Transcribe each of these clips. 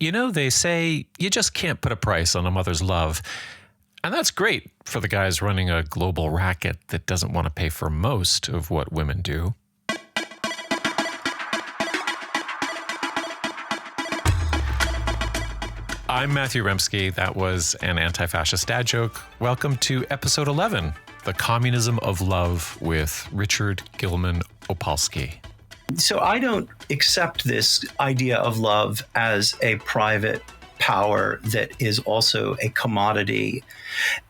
You know, they say you just can't put a price on a mother's love. And that's great for the guys running a global racket that doesn't want to pay for most of what women do. I'm Matthew Remski. That was an anti-fascist dad joke. Welcome to episode 11, The Communism of Love with Richard Gilman-Opalsky. So I don't accept this idea of love as a private power that is also a commodity.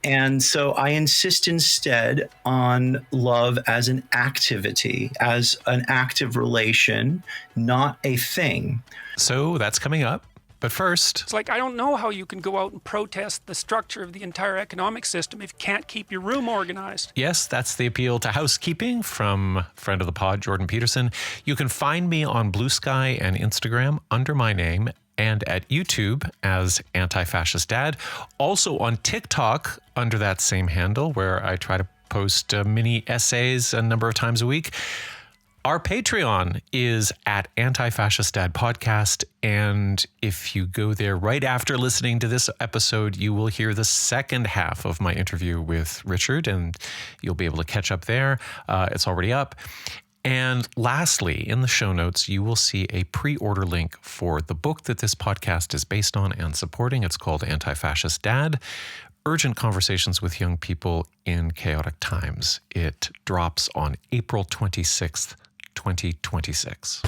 And so I insist instead on love as an activity, as an active relation, not a thing. So that's coming up. But first, it's like, I don't know how you can go out and protest the structure of the entire economic system if you can't keep your room organized. Yes, that's the appeal to housekeeping from friend of the pod, Jordan Peterson. You can find me on Blue Sky and Instagram under my name, and at YouTube as Anti-Fascist Dad. Also on TikTok under that same handle, where I try to post mini essays a number of times a week. Our Patreon is at Anti-Fascist Dad Podcast, and if you go there right after listening to this episode, you will hear the second half of my interview with Richard, and you'll be able to catch up there. It's already up. And lastly, in the show notes, you will see a pre-order link for the book that this podcast is based on and supporting. It's called Anti-Fascist Dad: Urgent Conversations with Young People in Chaotic Times. It drops on April 26th, 2026.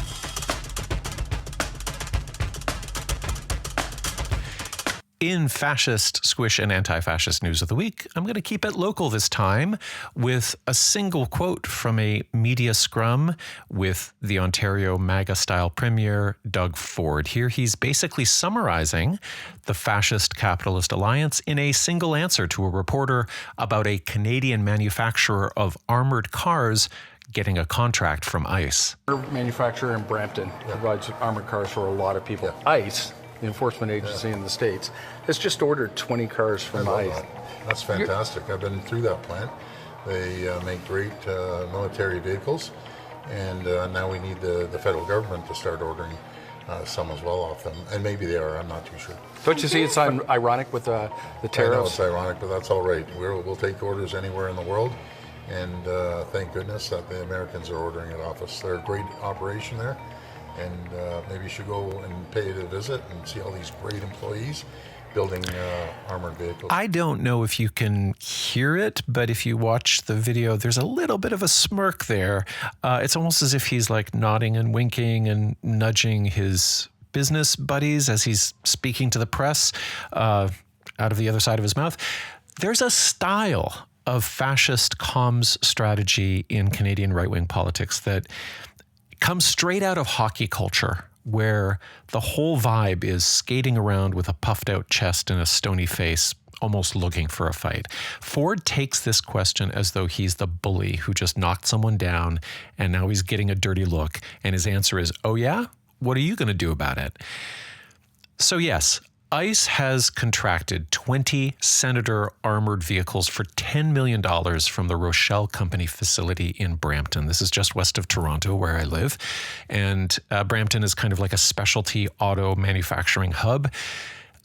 In fascist, squish, and anti-fascist news of the week, I'm going to keep it local this time with a single quote from a media scrum with the Ontario MAGA-style Premier, Doug Ford. Here he's basically summarizing the fascist capitalist alliance in a single answer to a reporter about a Canadian manufacturer of armored cars getting a contract from ICE. Our manufacturer in Brampton provides armored cars for a lot of people. ICE, the enforcement agency in the States, has just ordered 20 cars from ICE. That's fantastic. I've been through that plant. They make great military vehicles, and now we need the federal government to start ordering some as well off them. And maybe they are, I'm not too sure. Don't you see it's ironic with the tariffs? I know it's ironic, but that's all right. We'll take orders anywhere in the world, and thank goodness that the Americans are ordering it off us. They're a great operation there. And maybe you should go and pay it a visit and see all these great employees building armored vehicles. I don't know if you can hear it, but if you watch the video, there's a little bit of a smirk there. It's almost as if he's like nodding and winking and nudging his business buddies as he's speaking to the press out of the other side of his mouth. There's a style of fascist comms strategy in Canadian right-wing politics that comes straight out of hockey culture, where the whole vibe is skating around with a puffed out chest and a stony face, almost looking for a fight. Ford takes this question as though he's the bully who just knocked someone down and now he's getting a dirty look. And his answer is, oh yeah? What are you going to do about it? So yes, ICE has contracted 20 Senator armored vehicles for $10 million from the Rochelle Company facility in Brampton. This is just west of Toronto, where I live. And Brampton is kind of like a specialty auto manufacturing hub.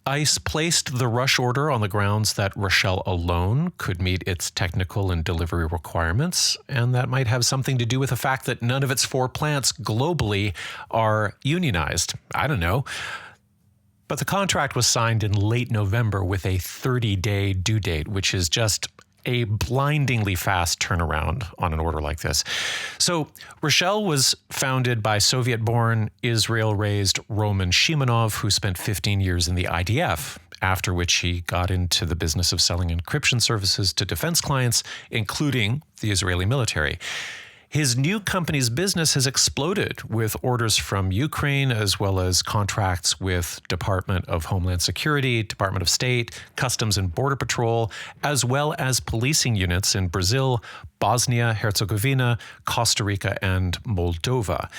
ICE placed the rush order on the grounds that Rochelle alone could meet its technical and delivery requirements, and that might have something to do with the fact that none of its 4 plants globally are unionized. I don't know. But the contract was signed in late November with a 30-day due date, which is just a blindingly fast turnaround on an order like this. So Rochelle was founded by Soviet-born, Israel-raised Roman Shimonov, who spent 15 years in the IDF, after which he got into the business of selling encryption services to defense clients, including the Israeli military. His new company's business has exploded with orders from Ukraine, as well as contracts with Department of Homeland Security, Department of State, Customs and Border Patrol, as well as policing units in Brazil, Bosnia, Herzegovina, Costa Rica, and Moldova.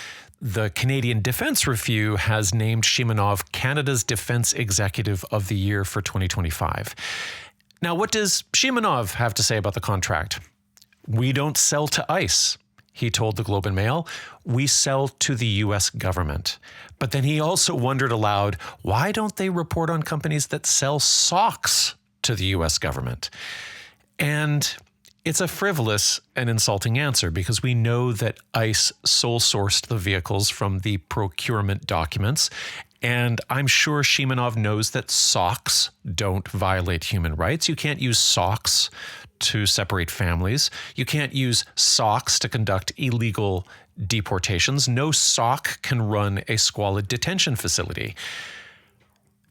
The Canadian Defense Review has named Shimonov Canada's Defense Executive of the Year for 2025. Now, what does Shimonov have to say about the contract? We don't sell to ICE. he told the Globe and Mail, we sell to the U.S. government. But then he also wondered aloud, why don't they report on companies that sell socks to the U.S. government? And it's a frivolous and insulting answer because we know that ICE sole sourced the vehicles from the procurement documents. And I'm sure Shimonov knows that socks don't violate human rights. You can't use socks to separate families. You can't use socks to conduct illegal deportations. No sock can run a squalid detention facility.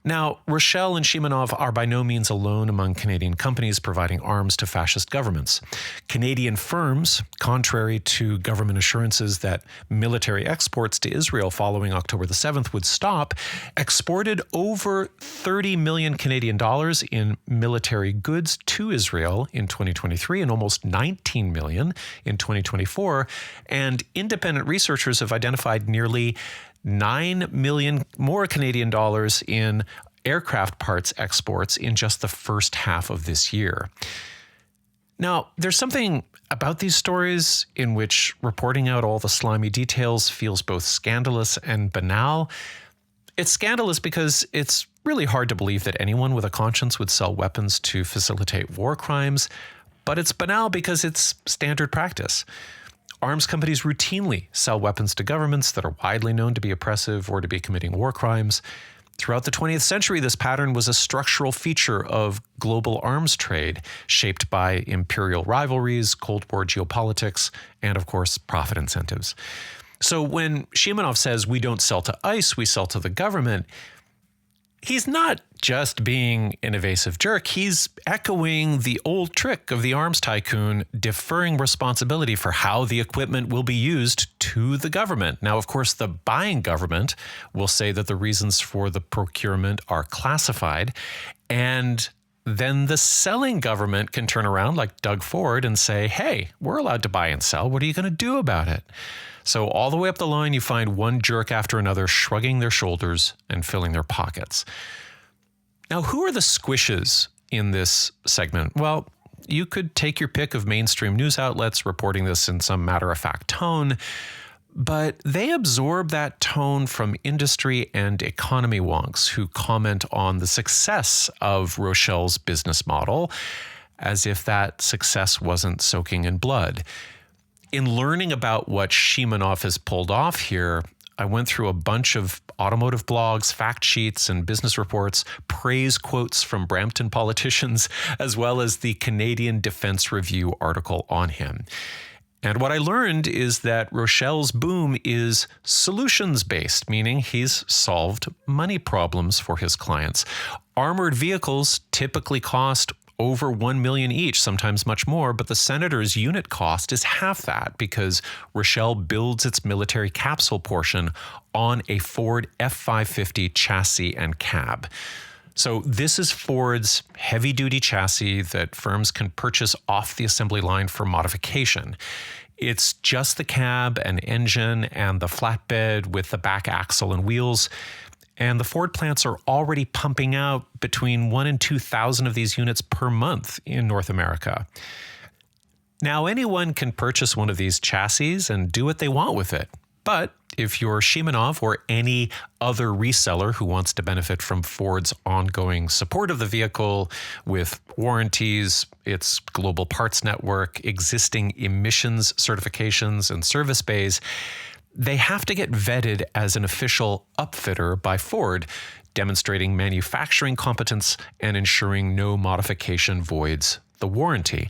Now, Rochelle and Shimonov are by no means alone among Canadian companies providing arms to fascist governments. Canadian firms, contrary to government assurances that military exports to Israel following October the 7th would stop, exported over 30 million Canadian dollars in military goods to Israel in 2023 and almost 19 million in 2024. And independent researchers have identified nearly 9 million more Canadian dollars in aircraft parts exports in just the first half of this year. Now, there's something about these stories in which reporting out all the slimy details feels both scandalous and banal. It's scandalous because it's really hard to believe that anyone with a conscience would sell weapons to facilitate war crimes, but it's banal because it's standard practice. Arms companies routinely sell weapons to governments that are widely known to be oppressive or to be committing war crimes. Throughout the 20th century, this pattern was a structural feature of global arms trade, shaped by imperial rivalries, Cold War geopolitics, and of course, profit incentives. So when Shimonov says we don't sell to ICE, we sell to the government, he's not just being an evasive jerk. He's echoing the old trick of the arms tycoon, deferring responsibility for how the equipment will be used to the government. Now, of course, the buying government will say that the reasons for the procurement are classified, and then the selling government can turn around like Doug Ford and say, hey, we're allowed to buy and sell. What are you going to do about it? So all the way up the line, you find one jerk after another shrugging their shoulders and filling their pockets. Now, who are the squishes in this segment? Well, you could take your pick of mainstream news outlets reporting this in some matter-of-fact tone, but they absorb that tone from industry and economy wonks who comment on the success of Rochelle's business model as if that success wasn't soaking in blood. In learning about what Shimonov has pulled off here, I went through a bunch of automotive blogs, fact sheets, and business reports, praise quotes from Brampton politicians, as well as the Canadian Defense Review article on him. And what I learned is that Rochelle's boom is solutions-based, meaning he's solved money problems for his clients. Armored vehicles typically cost over $1 million each, sometimes much more, but the Senator's unit cost is half that because Rochelle builds its military capsule portion on a Ford F-550 chassis and cab. So this is Ford's heavy-duty chassis that firms can purchase off the assembly line for modification. It's just the cab and engine and the flatbed with the back axle and wheels. And the Ford plants are already pumping out between 1,000 and 2,000 of these units per month in North America. Now, anyone can purchase one of these chassis and do what they want with it. But if you're Shimonov or any other reseller who wants to benefit from Ford's ongoing support of the vehicle with warranties, its global parts network, existing emissions certifications, and service bays, they have to get vetted as an official upfitter by Ford, demonstrating manufacturing competence and ensuring no modification voids the warranty.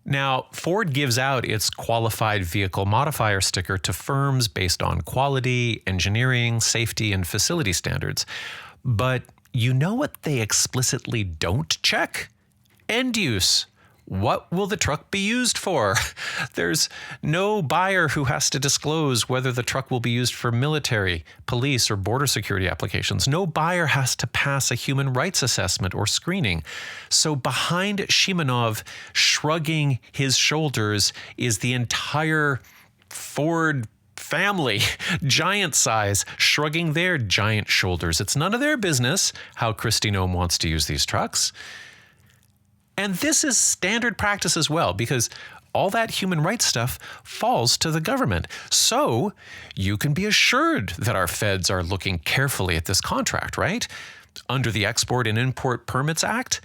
Now, Ford gives out its qualified vehicle modifier sticker to firms based on quality, engineering, safety, and facility standards. But you know what they explicitly don't check? End use. What will the truck be used for? There's no buyer who has to disclose whether the truck will be used for military, police, or border security applications. No buyer has to pass a human rights assessment or screening. So behind Shimonov shrugging his shoulders is the entire Ford family, giant size, shrugging their giant shoulders. It's none of their business how Kristi Noem wants to use these trucks. And this is standard practice as well, because all that human rights stuff falls to the government. So you can be assured that our feds are looking carefully at this contract, right? Under the Export and Import Permits Act,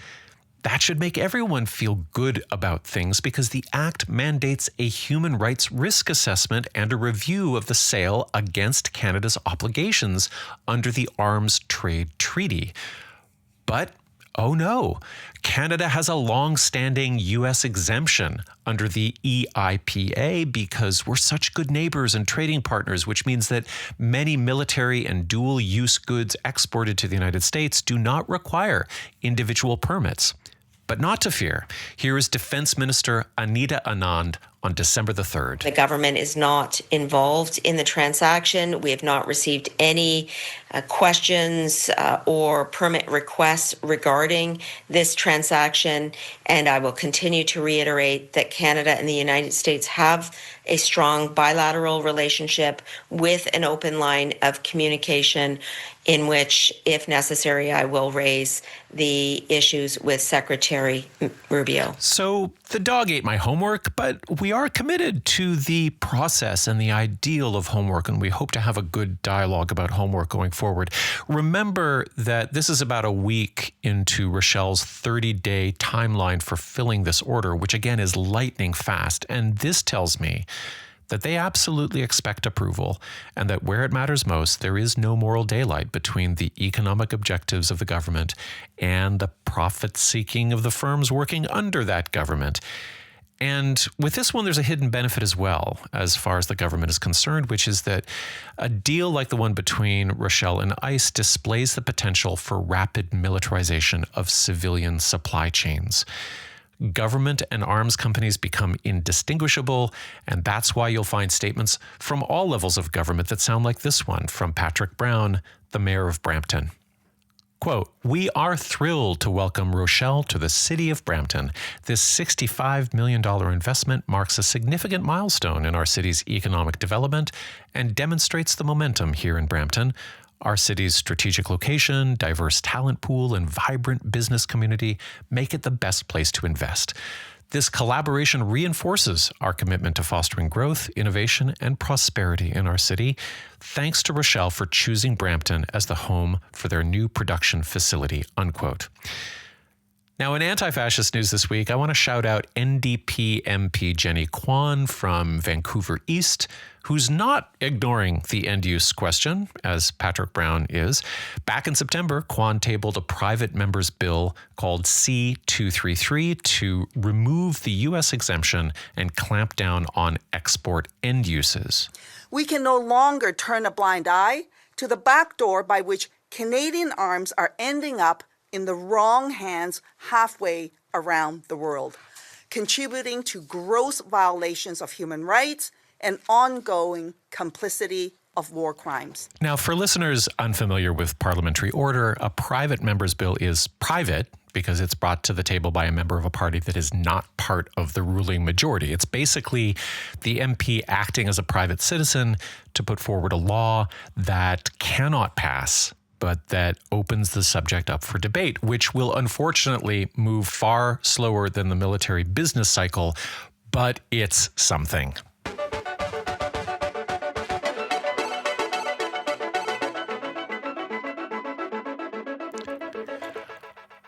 that should make everyone feel good about things because the act mandates a human rights risk assessment and a review of the sale against Canada's obligations under the Arms Trade Treaty. But, oh no, Canada has a long-standing U.S. exemption under the EIPA because we're such good neighbors and trading partners, which means that many military and dual-use goods exported to the United States do not require individual permits. But not to fear. Here is Defense Minister Anita Anand on December the 3rd. The government is not involved in the transaction. We have not received any questions or permit requests regarding this transaction. And I will continue to reiterate that Canada and the United States have a strong bilateral relationship with an open line of communication in which, if necessary, I will raise the issues with Secretary Rubio. So the dog ate my homework, but we are committed to the process and the ideal of homework, and we hope to have a good dialogue about homework going forward. Remember that this is about a week into Rochelle's 30-day timeline for filling this order, which again is lightning fast. And this tells me that they absolutely expect approval and that where it matters most, there is no moral daylight between the economic objectives of the government and the profit-seeking of the firms working under that government. And with this one, there's a hidden benefit as well, as far as the government is concerned, which is that a deal like the one between Rochelle and ICE displays the potential for rapid militarization of civilian supply chains. Government and arms companies become indistinguishable, and that's why you'll find statements from all levels of government that sound like this one from Patrick Brown, the mayor of Brampton. Quote, "We are thrilled to welcome Rochelle to the city of Brampton. This $65 million investment marks a significant milestone in our city's economic development and demonstrates the momentum here in Brampton. Our city's strategic location, diverse talent pool, and vibrant business community make it the best place to invest. This collaboration reinforces our commitment to fostering growth, innovation, and prosperity in our city. Thanks to Rochelle for choosing Brampton as the home for their new production facility," unquote. Now, in anti-fascist news this week, I want to shout out NDP MP Jenny Kwan from Vancouver East, who's not ignoring the end-use question, as Patrick Brown is. Back in September, Kwan tabled a private member's bill called C-233 to remove the U.S. exemption and clamp down on export end uses. We can no longer turn a blind eye to the back door by which Canadian arms are ending up in the wrong hands halfway around the world, contributing to gross violations of human rights and ongoing complicity of war crimes. Now, for listeners unfamiliar with parliamentary order, a private member's bill is private because it's brought to the table by a member of a party that is not part of the ruling majority. It's basically the MP acting as a private citizen to put forward a law that cannot pass, but that opens the subject up for debate, which will unfortunately move far slower than the military business cycle, but it's something.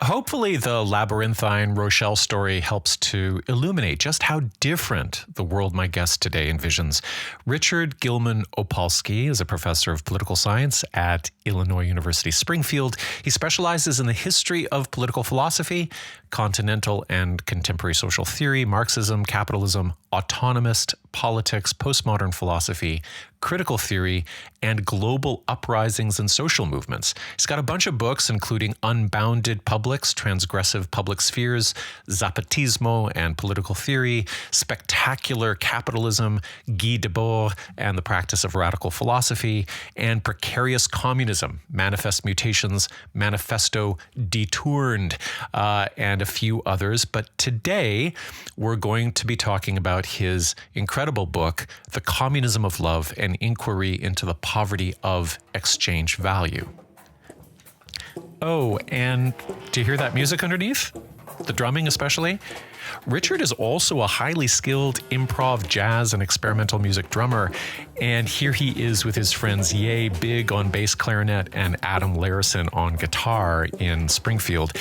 Hopefully, the labyrinthine Rochelle story helps to illuminate just how different the world my guest today envisions. Richard Gilman-Opalsky is a professor of political science at Illinois University Springfield. He specializes in the history of political philosophy, continental and contemporary social theory, Marxism, capitalism, autonomist politics, postmodern philosophy, critical theory, and global uprisings and social movements. He's got a bunch of books, including Unbounded Publics, Transgressive Public Spheres, Zapatismo and Political Theory, Spectacular Capitalism, Guy Debord and the Practice of Radical Philosophy, and Precarious Communism, Manifest Mutations, Manifesto Detourned, and a few others. But today, we're going to be talking about his incredible book, The Communism of Love, an inquiry into the poverty of exchange value. Oh, and do you hear that music underneath? the drumming especially. Richard is also a highly skilled improv, jazz, and experimental music drummer. And here he is with his friends Ye Big on bass clarinet and Adam Larison on guitar in Springfield.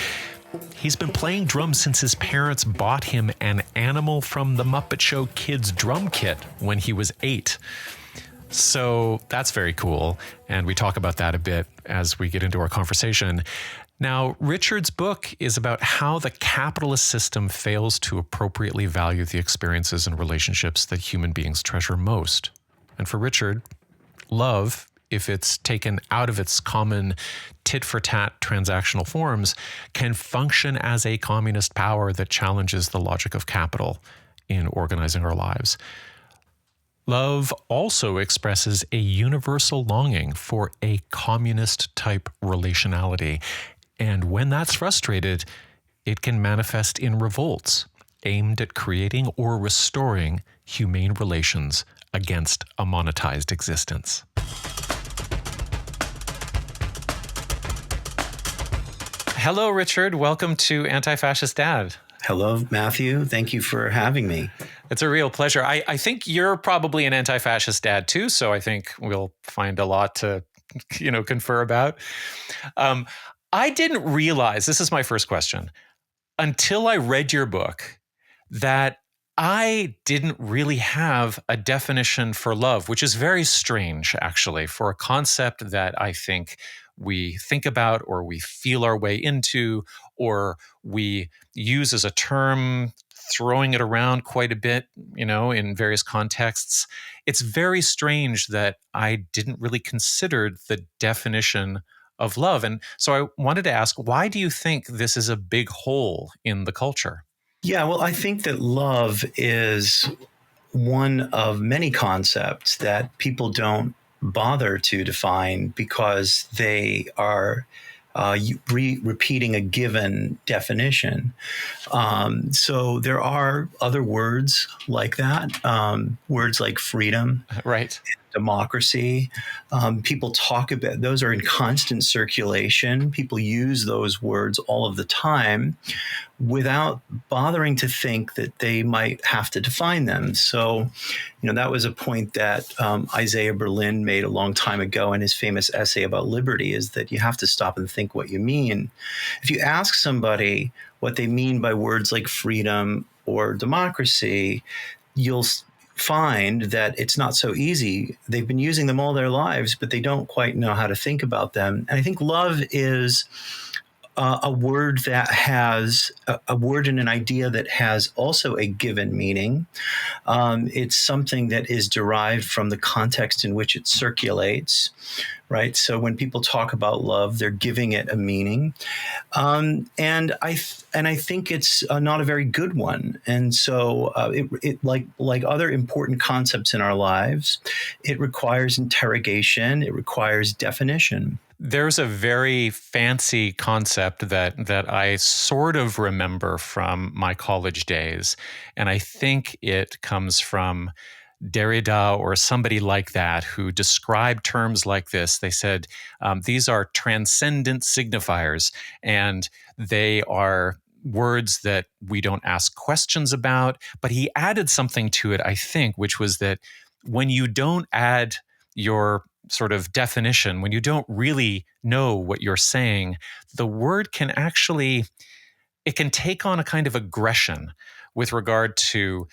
He's been playing drums since his parents bought him an Animal from the Muppet Show Kids drum kit when he was 8. So that's very cool. And we talk about that a bit as we get into our conversation. Now, Richard's book is about how the capitalist system fails to appropriately value the experiences and relationships that human beings treasure most. And for Richard, love, if it's taken out of its common tit-for-tat transactional forms, can function as a communist power that challenges the logic of capital in organizing our lives. Love also expresses a universal longing for a communist-type relationality. And when that's frustrated, it can manifest in revolts aimed at creating or restoring humane relations against a monetized existence. Hello, Richard. Welcome to Antifascist Dad. Hello, Matthew. Thank you for having me. It's a real pleasure. I think you're probably an anti-fascist dad too, so I think we'll find a lot to, confer about. I didn't realize, this is my first question, until I read your book, that I didn't really have a definition for love, which is very strange, actually, for a concept that I think we think about or we feel our way into or we use as a term, throwing it around quite a bit, in various contexts. It's very strange that I didn't really consider the definition of love. And so I wanted to ask, why do you think this is a big hole in the culture? Yeah, well, I think that love is one of many concepts that people don't bother to define because they are repeating a given definition. So there are other words like that, words like freedom, right, democracy. People talk about those are in constant circulation. People use those words all of the time without bothering to think that they might have to define them. So, that was a point that Isaiah Berlin made a long time ago in his famous essay about liberty, is that you have to stop and think what you mean. If you ask somebody what they mean by words like freedom or democracy, you'll find that it's not so easy. They've been using them all their lives, but they don't quite know how to think about them. And I think love is a word that has a word and an idea that has also a given meaning. It's something that is derived from the context in which it circulates, right? So when people talk about love, they're giving it a meaning, and I think it's not a very good one. And so it like other important concepts in our lives, it requires interrogation. It requires definition. There's a very fancy concept that I sort of remember from my college days, and I think it comes from Derrida or somebody like that who described terms like this. They said these are transcendent signifiers, and they are words that we don't ask questions about. But he added something to it, I think, which was that when you don't add your sort of definition, when you don't really know what you're saying, the word can actually, it can take on a kind of aggression with regard to,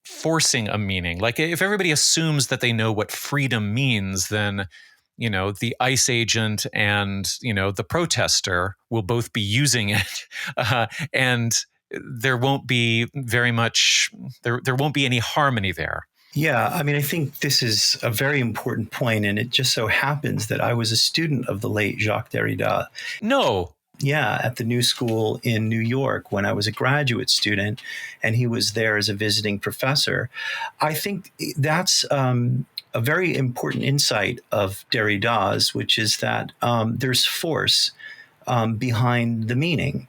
forcing a meaning. Like if everybody assumes that they know what freedom means, then, the ICE agent and, the protester will both be using it. And there won't be very much, there won't be any harmony there. Yeah, I mean, I think this is a very important point, and it just so happens that I was a student of the late Jacques Derrida. No. Yeah, at the New School in New York when I was a graduate student, and he was there as a visiting professor. I think that's a very important insight of Derrida's, which is that there's force behind the meaning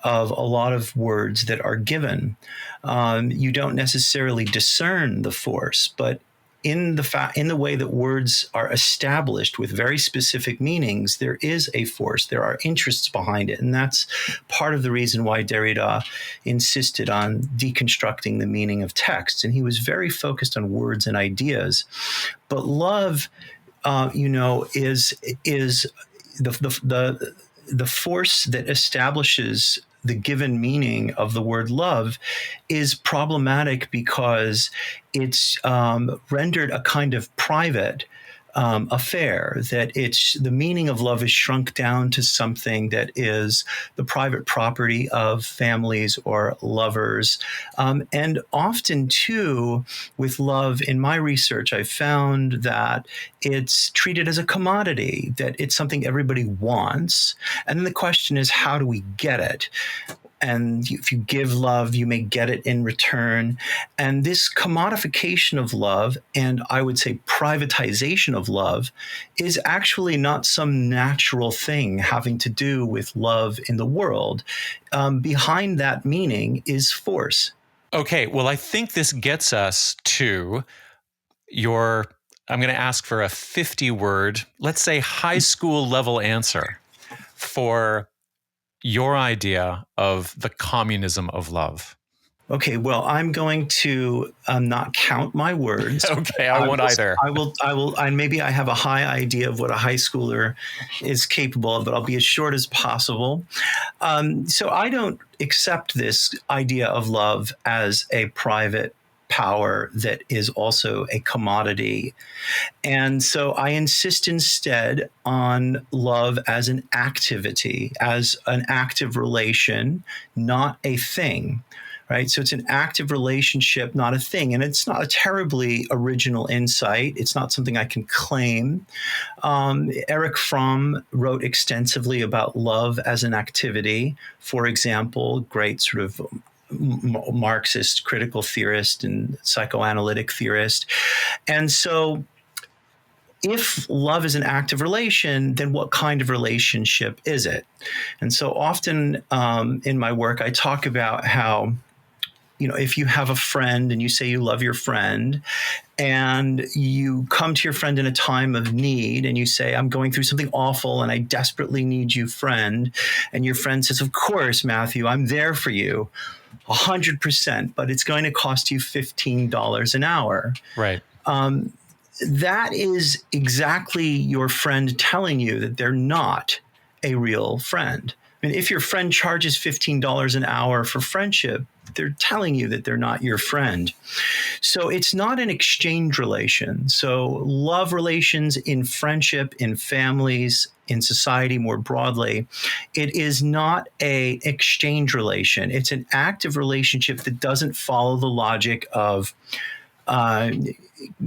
of a lot of words that are given. You don't necessarily discern the force, but in the way that words are established with very specific meanings, there is a force. There are interests behind it, and that's part of the reason why Derrida insisted on deconstructing the meaning of text. And he was very focused on words and ideas. But love, is the force that establishes the given meaning of the word love is problematic because it's rendered a kind of private affair, that the meaning of love is shrunk down to something that is the private property of families or lovers. And often, too, with love, in my research, I found that it's treated as a commodity, that it's something everybody wants. And then the question is, how do we get it? And if you give love, you may get it in return. And this commodification of love, and I would say privatization of love, is actually not some natural thing having to do with love in the world. Behind that meaning is force. Okay, well, I think this gets us to I'm going to ask for a 50-word, let's say high school level answer for your idea of the communism of love. Okay, well, I'm going to not count my words. Okay, I won't either. I will, and maybe I have a high idea of what a high schooler is capable of, but I'll be as short as possible. So I don't accept this idea of love as a private power that is also a commodity. And so I insist instead on love as an activity, as an active relation, not a thing. Right. So it's an active relationship, not a thing. And it's not a terribly original insight. It's not something I can claim. Erich Fromm wrote extensively about love as an activity. For example, great sort of Marxist critical theorist and psychoanalytic theorist. And so if love is an active relation, then what kind of relationship is it? And so often in my work, I talk about how, if you have a friend and you say you love your friend and you come to your friend in a time of need and you say, I'm going through something awful and I desperately need you, friend. And your friend says, of course, Matthew, I'm there for you 100%, but it's going to cost you $15 an hour. Right. That is exactly your friend telling you that they're not a real friend. I mean, if your friend charges $15 an hour for friendship, they're telling you that they're not your friend. So it's not an exchange relation. So love relations in friendship, in families, in society more broadly, it is not an exchange relation. It's an active relationship that doesn't follow the logic of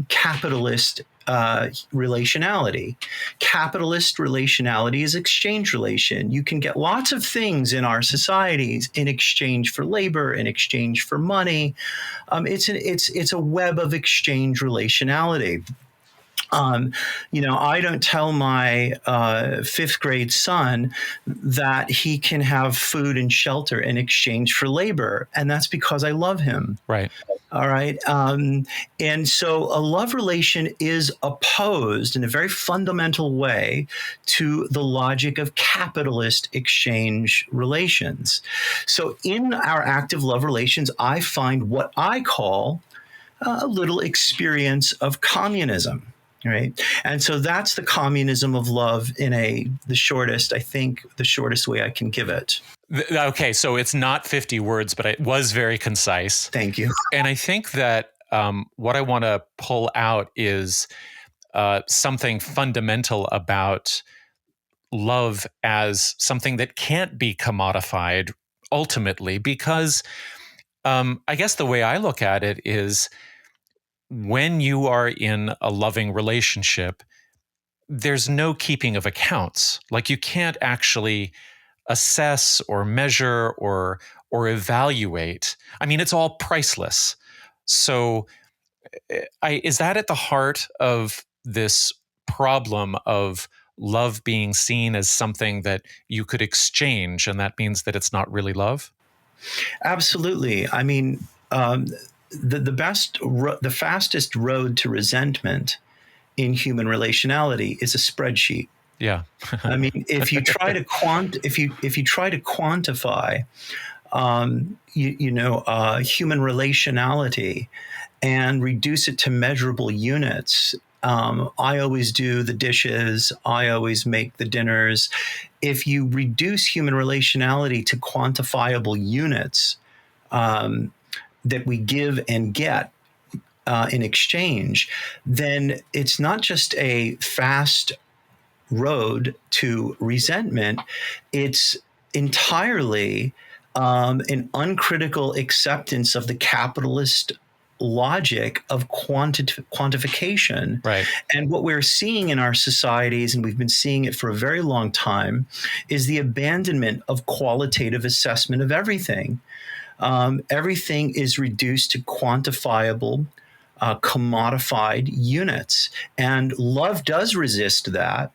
capitalist relationality. Capitalist relationality is exchange relation. You can get lots of things in our societies in exchange for labor, in exchange for money. It's a web of exchange relationality. I don't tell my fifth grade son that he can have food and shelter in exchange for labor, and that's because I love him. Right. All right. And so a love relation is opposed in a very fundamental way to the logic of capitalist exchange relations. So in our active love relations, I find what I call a little experience of communism. Right. And so that's the communism of love in the shortest way I can give it. Okay. So it's not 50 words, but it was very concise. Thank you. And I think that what I want to pull out is something fundamental about love as something that can't be commodified ultimately, because I guess the way I look at it is, when you are in a loving relationship, there's no keeping of accounts. Like, you can't actually assess or measure or evaluate. I mean, it's all priceless. So is that at the heart of this problem of love being seen as something that you could exchange, and that means that it's not really love? Absolutely. I mean, the fastest road to resentment in human relationality is a spreadsheet. Yeah. I mean, if you try to quantify, human relationality and reduce it to measurable units. I always do the dishes. I always make the dinners. If you reduce human relationality to quantifiable units that we give and get in exchange, then it's not just a fast road to resentment. It's entirely an uncritical acceptance of the capitalist logic of quantification. Right. And what we're seeing in our societies, and we've been seeing it for a very long time, is the abandonment of qualitative assessment of everything. Everything is reduced to quantifiable, commodified units. And love does resist that.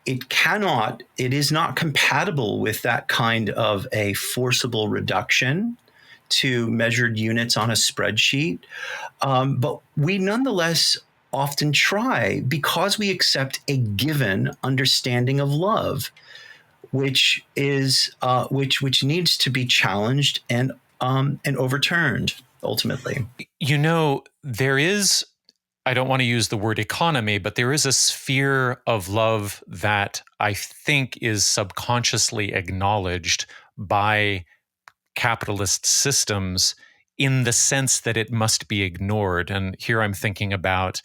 It is not compatible with that kind of a forcible reduction to measured units on a spreadsheet. But we nonetheless often try because we accept a given understanding of love, which needs to be challenged and overturned ultimately. There is, I don't want to use the word economy, but there is a sphere of love that I think is subconsciously acknowledged by capitalist systems in the sense that it must be ignored. And here I'm thinking about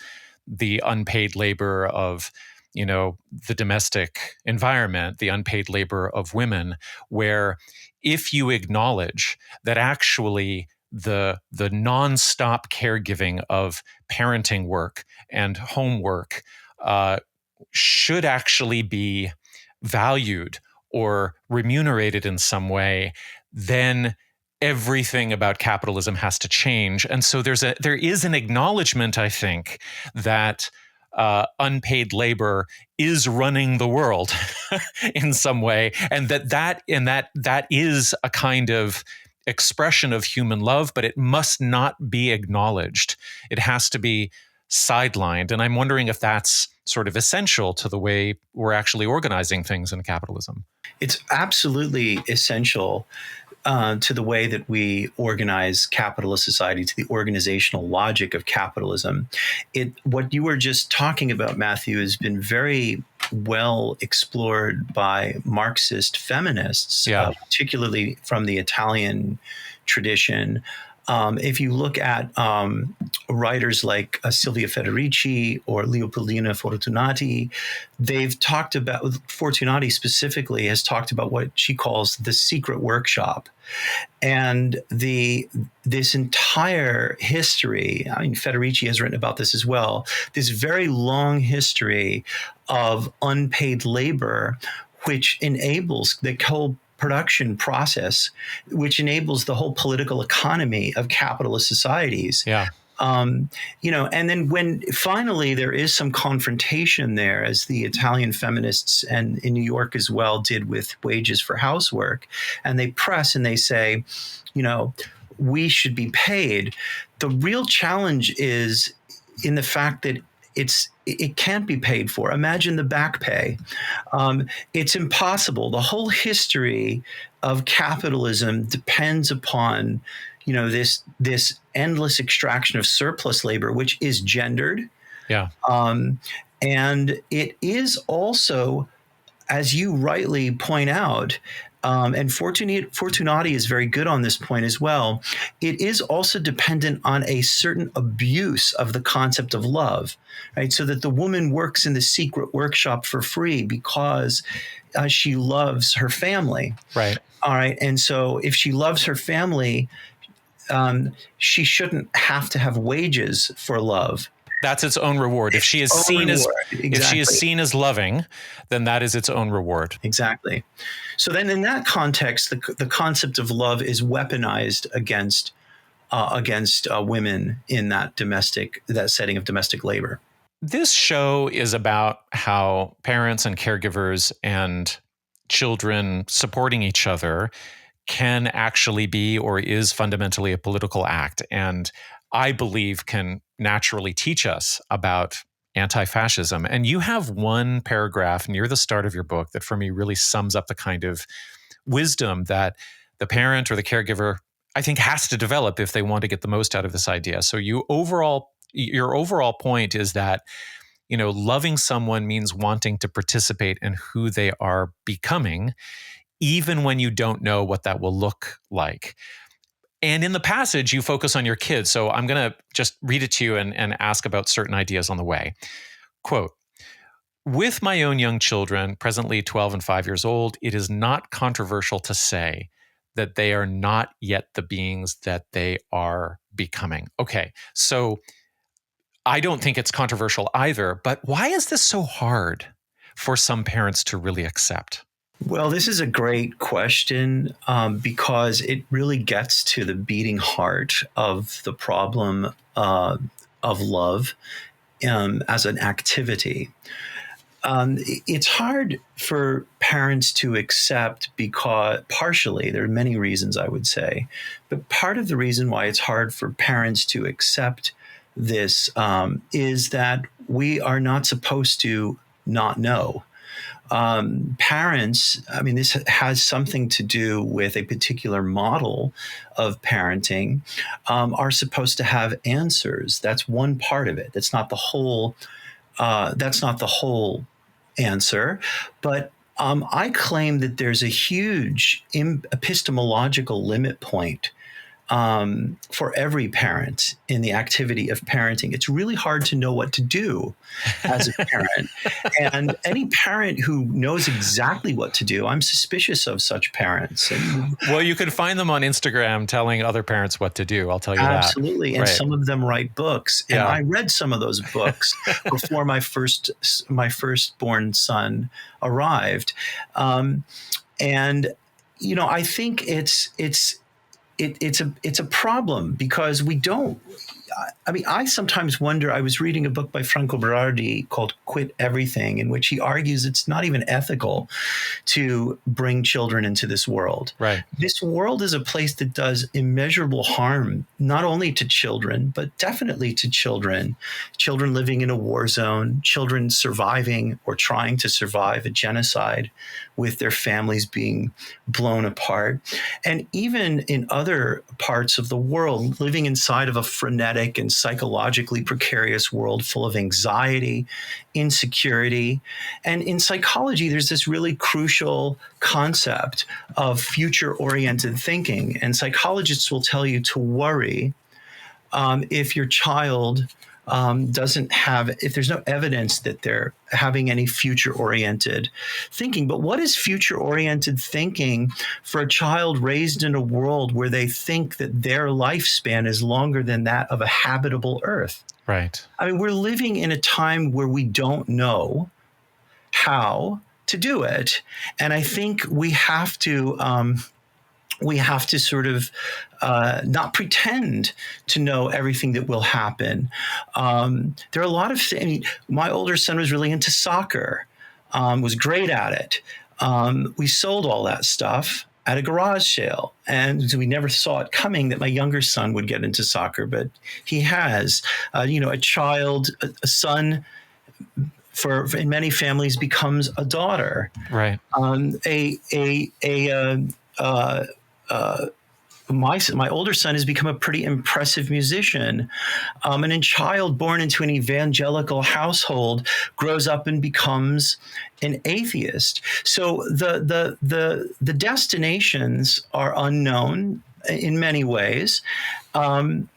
the unpaid labor of, the domestic environment, the unpaid labor of women, where if you acknowledge that actually the nonstop caregiving of parenting work and homework should actually be valued or remunerated in some way, then everything about capitalism has to change. And so there is an acknowledgement, I think, that unpaid labor is running the world in some way, and that is a kind of expression of human love, but it must not be acknowledged. It has to be sidelined. And I'm wondering if that's sort of essential to the way we're actually organizing things in capitalism. It's absolutely essential to the way that we organize capitalist society, to the organizational logic of capitalism. What you were just talking about, Matthew, has been very well explored by Marxist feminists, particularly from the Italian tradition. If you look at writers like Silvia Federici or Leopoldina Fortunati, they've talked about, Fortunati specifically has talked about what she calls the secret workshop. And this entire history, Federici has written about this as well, this very long history of unpaid labor, which enables the whole production process, which enables the whole political economy of capitalist societies. Yeah. And then when finally there is some confrontation there, as the Italian feminists and in New York as well did with wages for housework, and they press and they say, we should be paid. The real challenge is in the fact that it can't be paid for. Imagine the back pay. It's impossible. The whole history of capitalism depends upon, this endless extraction of surplus labor, which is gendered. Yeah. And it is also, as you rightly point out, and Fortunati is very good on this point as well, it is also dependent on a certain abuse of the concept of love, right? So that the woman works in the secret workshop for free because she loves her family. Right. All right. And so if she loves her family, she shouldn't have to have wages for love. That's its own reward. If she is seen as loving, then that is its own reward. Exactly. So then, in that context, the concept of love is weaponized against women in that setting of domestic labor. This show is about how parents and caregivers and children supporting each other can actually be or is fundamentally a political act, and I believe can naturally teach us about anti-fascism. And you have one paragraph near the start of your book that for me really sums up the kind of wisdom that the parent or the caregiver, I think, has to develop if they want to get the most out of this idea. So your overall point is that, loving someone means wanting to participate in who they are becoming, even when you don't know what that will look like. And in the passage, you focus on your kids. So I'm going to just read it to you and ask about certain ideas on the way. Quote, "With my own young children, presently 12 and 5 years old, it is not controversial to say that they are not yet the beings that they are becoming." Okay, so I don't think it's controversial either, but why is this so hard for some parents to really accept? Well, this is a great question because it really gets to the beating heart of the problem of love as an activity. It's hard for parents to accept because partially, there are many reasons I would say, but part of the reason why it's hard for parents to accept this is that we are not supposed to not know. Parents, this has something to do with a particular model of parenting, are supposed to have answers. That's one part of it. That's not the whole. That's not the whole answer, but I claim that there's a huge epistemological limit point for every parent in the activity of parenting. It's really hard to know what to do as a parent. And any parent who knows exactly what to do, I'm suspicious of such parents. Well, you can find them on Instagram telling other parents what to do. I'll tell you absolutely. that. And right. some of them write books. And I read some of those books before my firstborn son arrived. I think it's a problem because we don't. I sometimes wonder. I was reading a book by Franco Berardi called "Quit Everything," in which he argues it's not even ethical to bring children into this world. Right. This world is a place that does immeasurable harm, not only to children, but definitely to children. Children living in a war zone, children surviving or trying to survive a genocide with their families being blown apart. And even in other parts of the world, living inside of a frenetic and psychologically precarious world full of anxiety, insecurity. And in psychology, there's this really crucial concept of future-oriented thinking. And psychologists will tell you to worry if your child if there's no evidence that they're having any future-oriented thinking. But what is future-oriented thinking for a child raised in a world where they think that their lifespan is longer than that of a habitable Earth? Right. We're living in a time where we don't know how to do it. And I think we have to sort of not pretend to know everything that will happen. There are a lot of things. My older son was really into soccer, was great at it. We sold all that stuff at a garage sale, and we never saw it coming that my younger son would get into soccer, but he has. A son in many families becomes a daughter. Right. My older son has become a pretty impressive musician. And a child born into an evangelical household grows up and becomes an atheist. So the destinations are unknown in many ways. And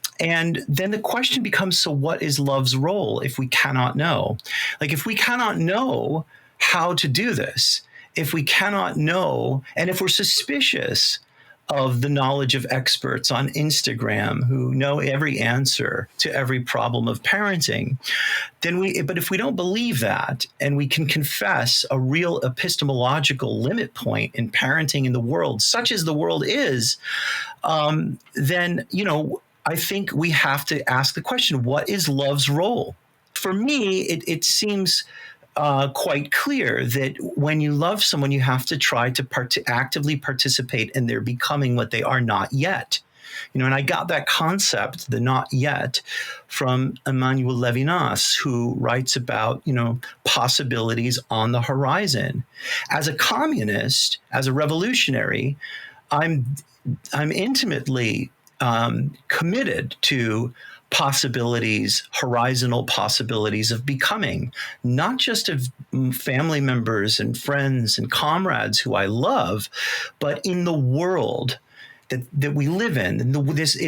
then the question becomes, so what is love's role if we cannot know? If we cannot know how to do this, if we cannot know, and if we're suspicious of the knowledge of experts on Instagram who know every answer to every problem of parenting, but if we don't believe that, and we can confess a real epistemological limit point in parenting in the world, such as the world is, then, I think we have to ask the question, what is love's role? For me, it seems quite clear that when you love someone, you have to try to actively participate in their becoming what they are not yet. And I got that concept, the not yet, from Emmanuel Levinas, who writes about, possibilities on the horizon. As a communist, as a revolutionary, I'm intimately committed to possibilities, horizontal possibilities of becoming, not just of family members and friends and comrades who I love, but in the world that we live in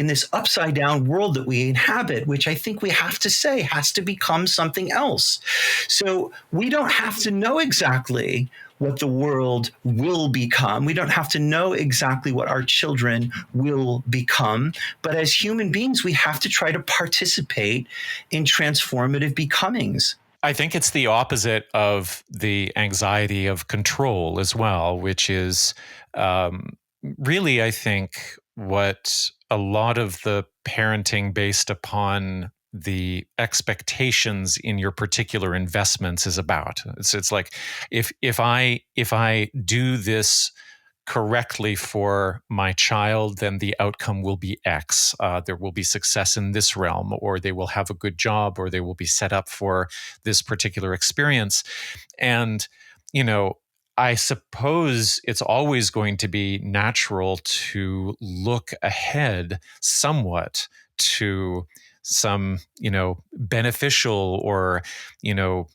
this upside down world that we inhabit, which I think we have to say has to become something else. So we don't have to know exactly what the world will become. We don't have to know exactly what our children will become. But as human beings, we have to try to participate in transformative becomings. I think it's the opposite of the anxiety of control as well, which is really, I think, what a lot of the parenting based upon the expectations in your particular investments is about. It's like if I do this correctly for my child, then the outcome will be X. There will be success in this realm, or they will have a good job, or they will be set up for this particular experience. And, I suppose it's always going to be natural to look ahead somewhat to some, beneficial or, I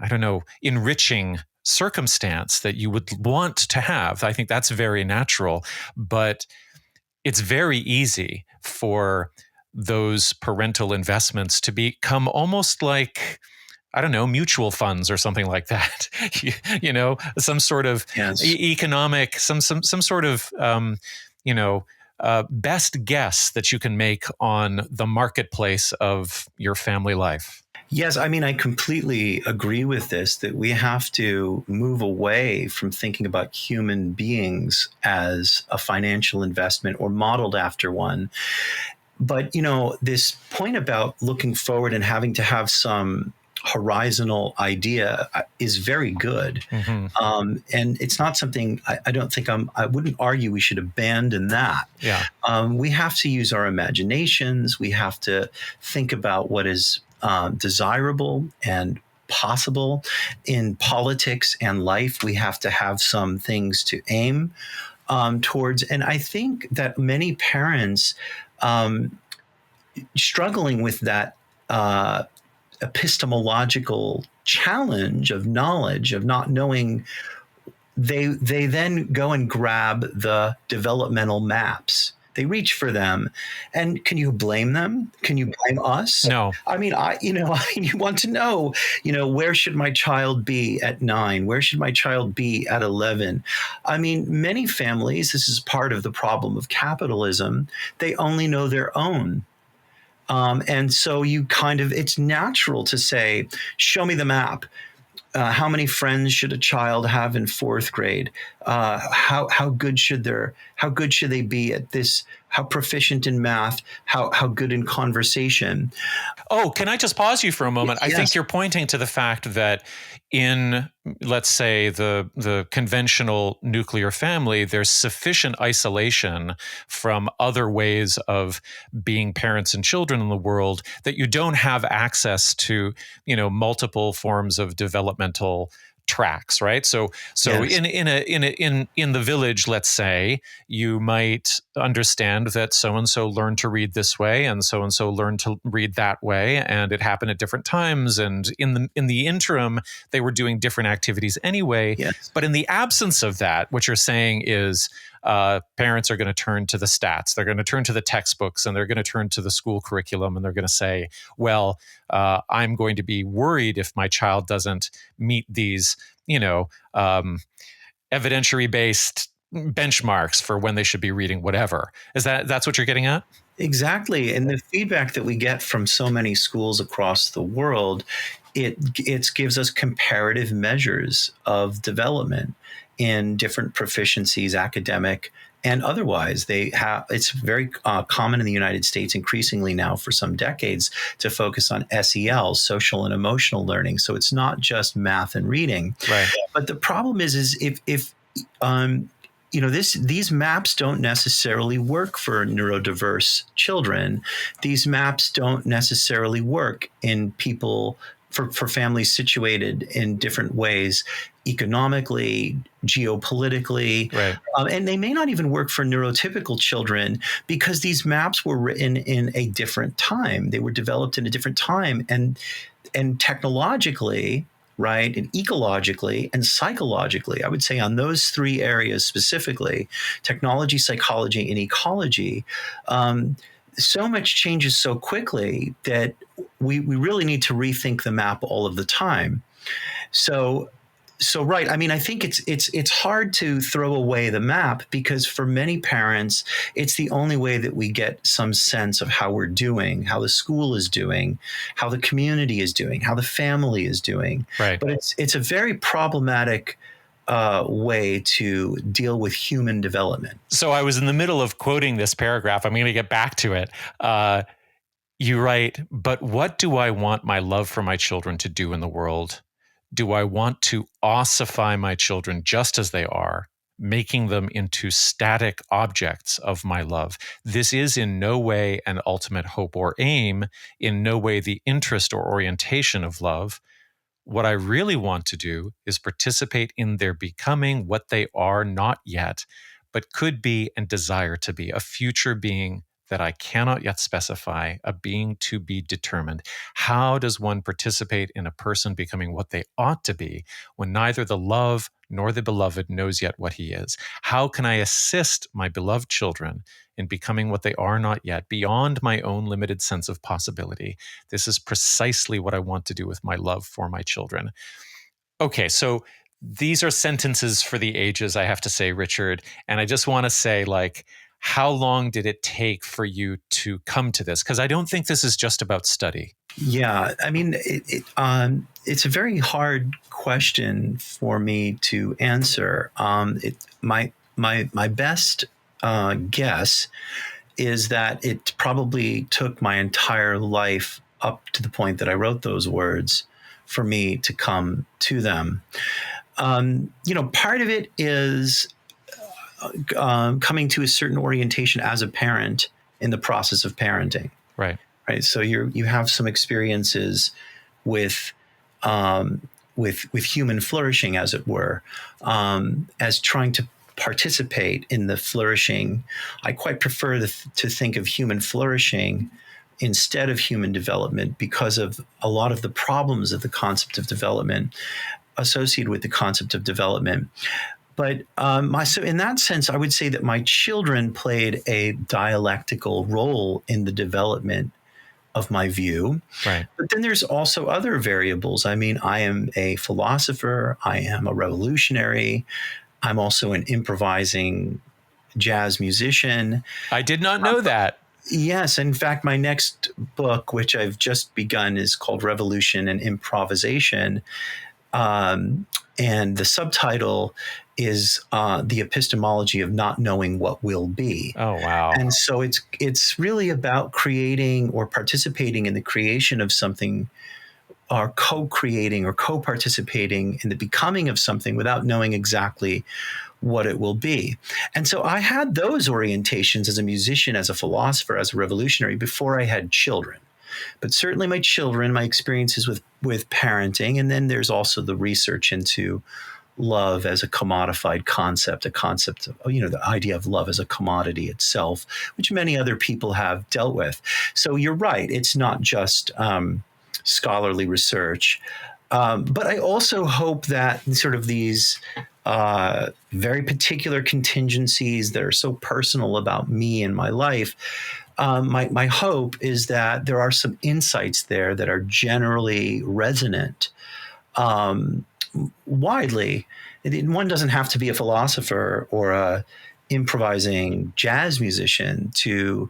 don't know, enriching circumstance that you would want to have. I think that's very natural, but it's very easy for those parental investments to become almost like, I don't know, mutual funds or something like that. Some sort of economic, some sort of, best guess that you can make on the marketplace of your family life. Yes, I completely agree with this, that we have to move away from thinking about human beings as a financial investment or modeled after one. But, this point about looking forward and having to have some horizontal idea is very good. Mm-hmm. And it's not something I don't think I wouldn't argue we should abandon that. Yeah. We have to use our imaginations. We have to think about what is desirable and possible in politics and life. We have to have some things to aim towards. And I think that many parents struggling with that epistemological challenge of knowledge, of not knowing, they then go and grab the developmental maps. They reach for them. And can you blame them? Can you blame us? No. You want to know, where should my child be at 9? Where should my child be at 11? Many families, this is part of the problem of capitalism, they only know their own. And so it's natural to say, show me the map. How many friends should a child have in 4th grade? How good should they be at this? How proficient in math? How good in conversation? Oh, can I just pause you for a moment? Yes. I think you're pointing to the fact that in, let's say, the conventional nuclear family, there's sufficient isolation from other ways of being parents and children in the world that you don't have access to, multiple forms of developmental tracks, right? So yes. in the village, let's say, you might understand that so and so learned to read this way and so learned to read that way, and it happened at different times. And in the interim, they were doing different activities anyway. Yes. But in the absence of that, what you're saying is parents are going to turn to the stats. They're going to turn to the textbooks, and they're going to turn to the school curriculum, and they're going to say, well, I'm going to be worried if my child doesn't meet these, evidentiary-based benchmarks for when they should be reading whatever. That's what you're getting at? Exactly. And the feedback that we get from so many schools across the world it gives us comparative measures of development in different proficiencies, academic and otherwise. It's very common in the United States, increasingly now for some decades, to focus on SEL, social and emotional learning. So it's not just math and reading. Right. But the problem is if these maps don't necessarily work for neurodiverse children. These maps don't necessarily work in people for families situated in different ways, economically, geopolitically, right. And they may not even work for neurotypical children because these maps were written in a different time. They were developed in a different time, and technologically, right, and ecologically and psychologically, I would say on those three areas specifically, technology, psychology, and ecology, so much changes so quickly that we really need to rethink the map all of the time. So right. I mean, I think it's hard to throw away the map because for many parents, it's the only way that we get some sense of how we're doing, how the school is doing, how the community is doing, how the family is doing. Right. But it's a very problematic way to deal with human development. So I was in the middle of quoting this paragraph. I'm going to get back to it. You write, but what do I want my love for my children to do in the world? Do I want to ossify my children just as they are, making them into static objects of my love? This is in no way an ultimate hope or aim, in no way the interest or orientation of love. What I really want to do is participate in their becoming what they are not yet, but could be and desire to be, a future being that I cannot yet specify, a being to be determined. How does one participate in a person becoming what they ought to be when neither the love nor the beloved knows yet what he is? How can I assist my beloved children in becoming what they are not yet, beyond my own limited sense of possibility? This is precisely what I want to do with my love for my children. Okay, so these are sentences for the ages, I have to say, Richard. And I just want to say, like, how long did it take for you to come to this? Because I don't think this is just about study. Yeah, I mean, it's a very hard question for me to answer. My best guess is that it probably took my entire life up to the point that I wrote those words for me to come to them. Part of it is coming to a certain orientation as a parent in the process of parenting. Right. Right. So you have some experiences with human flourishing, as it were, as trying to participate in the flourishing. I quite prefer to think of human flourishing instead of human development because of a lot of the problems of the concept of development associated with the concept of development. But so in that sense, I would say that my children played a dialectical role in the development of my view. Right. But then there's also other variables. I mean, I am a philosopher. I am a revolutionary. I'm also an improvising jazz musician. I did not know that. Yes. In fact, my next book, which I've just begun, is called Revolution and Improvisation. And the subtitle is the epistemology of not knowing what will be. Oh, wow. And so it's really about creating or participating in the creation of something, or co-creating or co-participating in the becoming of something without knowing exactly what it will be. And so I had those orientations as a musician, as a philosopher, as a revolutionary before I had children. But certainly my children, my experiences with parenting, and then there's also the research into love as a commodified concept, a concept of, the idea of love as a commodity itself, which many other people have dealt with. So you're right, it's not just scholarly research. But I also hope that sort of these very particular contingencies that are so personal about me and my life, my hope is that there are some insights there that are generally resonant widely. One doesn't have to be a philosopher or a improvising jazz musician to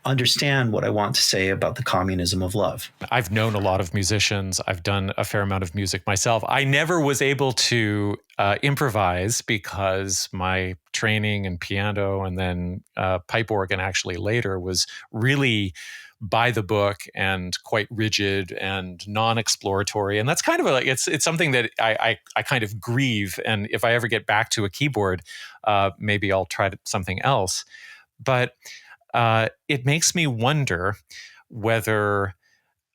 understand what I want to say about the communism of love. I've known a lot of musicians. I've done a fair amount of music myself. I never was able to improvise because my training in piano and then pipe organ actually later was really by the book and quite rigid and non-exploratory. And that's kind of it's something that I kind of grieve. And if I ever get back to a keyboard, maybe I'll try something else. But it makes me wonder whether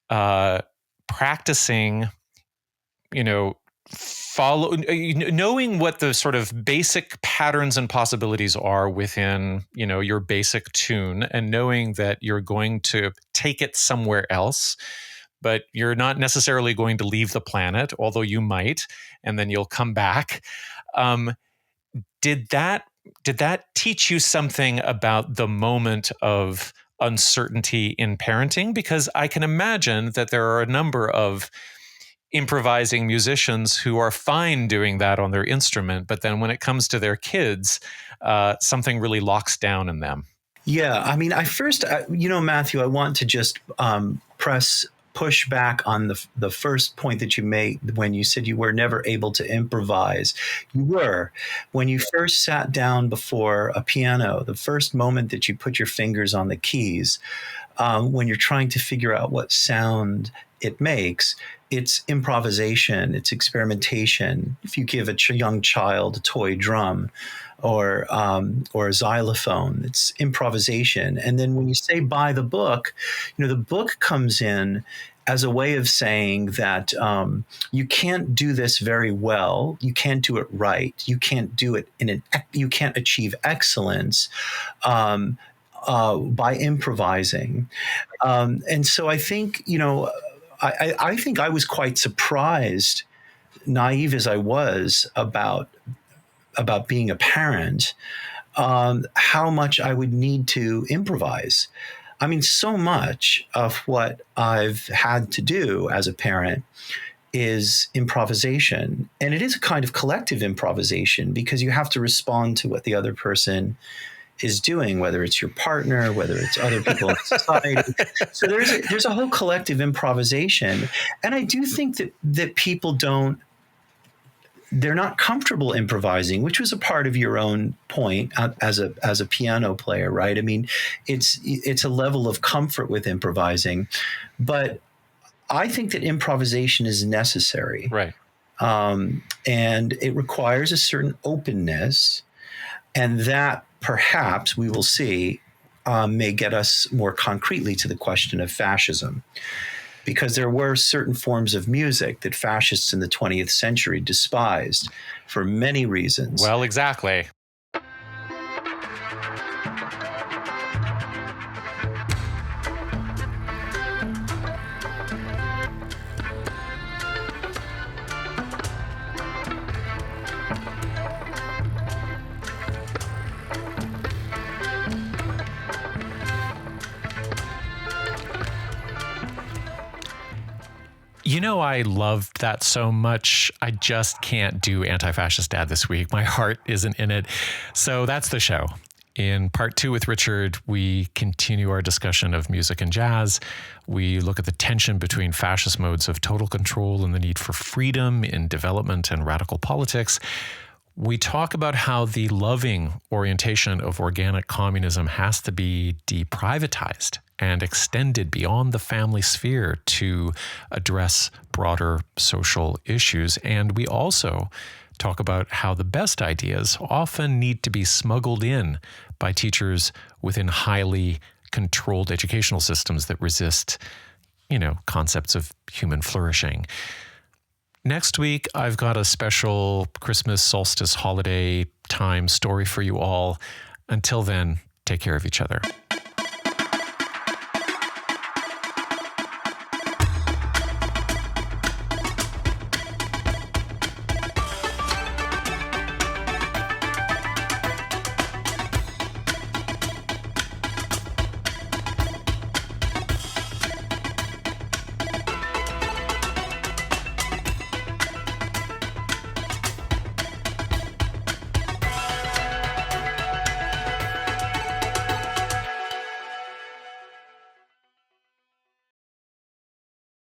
practicing, knowing what the sort of basic patterns and possibilities are within, your basic tune, and knowing that you're going to take it somewhere else, but you're not necessarily going to leave the planet, although you might, and then you'll come back. Did that teach you something about the moment of uncertainty in parenting? Because I can imagine that there are a number of improvising musicians who are fine doing that on their instrument, but then when it comes to their kids, something really locks down in them. Yeah, I mean, Matthew, I want to just push back on the first point that you made when you said you were never able to improvise. You were. When you first sat down before a piano, the first moment that you put your fingers on the keys, when you're trying to figure out what sound it makes, it's improvisation, it's experimentation. If you give a young child a toy drum or a xylophone, it's improvisation. And then when you say by the book, the book comes in as a way of saying that you can't do this very well, you can't do it right, you can't do it you can't achieve excellence by improvising. And so I think, I think I was quite surprised, naive as I was, about being a parent, how much I would need to improvise. I mean, so much of what I've had to do as a parent is improvisation. And it is a kind of collective improvisation because you have to respond to what the other person is doing, whether it's your partner, whether it's other people in society. So there's a whole collective improvisation. And I do think that people they're not comfortable improvising, which was a part of your own point as a piano player, right? I mean, it's a level of comfort with improvising, but I think that improvisation is necessary. Right. And it requires a certain openness, and that perhaps we will see may get us more concretely to the question of fascism. Because there were certain forms of music that fascists in the 20th century despised for many reasons. Well, exactly. I loved that so much. I just can't do Antifascist Dad this week. My heart isn't in it. So that's the show. In part 2 with Richard, we continue our discussion of music and jazz. We look at the tension between fascist modes of total control and the need for freedom in development and radical politics. We talk about how the loving orientation of organic communism has to be deprivatized and extended beyond the family sphere to address broader social issues. And we also talk about how the best ideas often need to be smuggled in by teachers within highly controlled educational systems that resist, concepts of human flourishing. Next week, I've got a special Christmas solstice holiday time story for you all. Until then, take care of each other.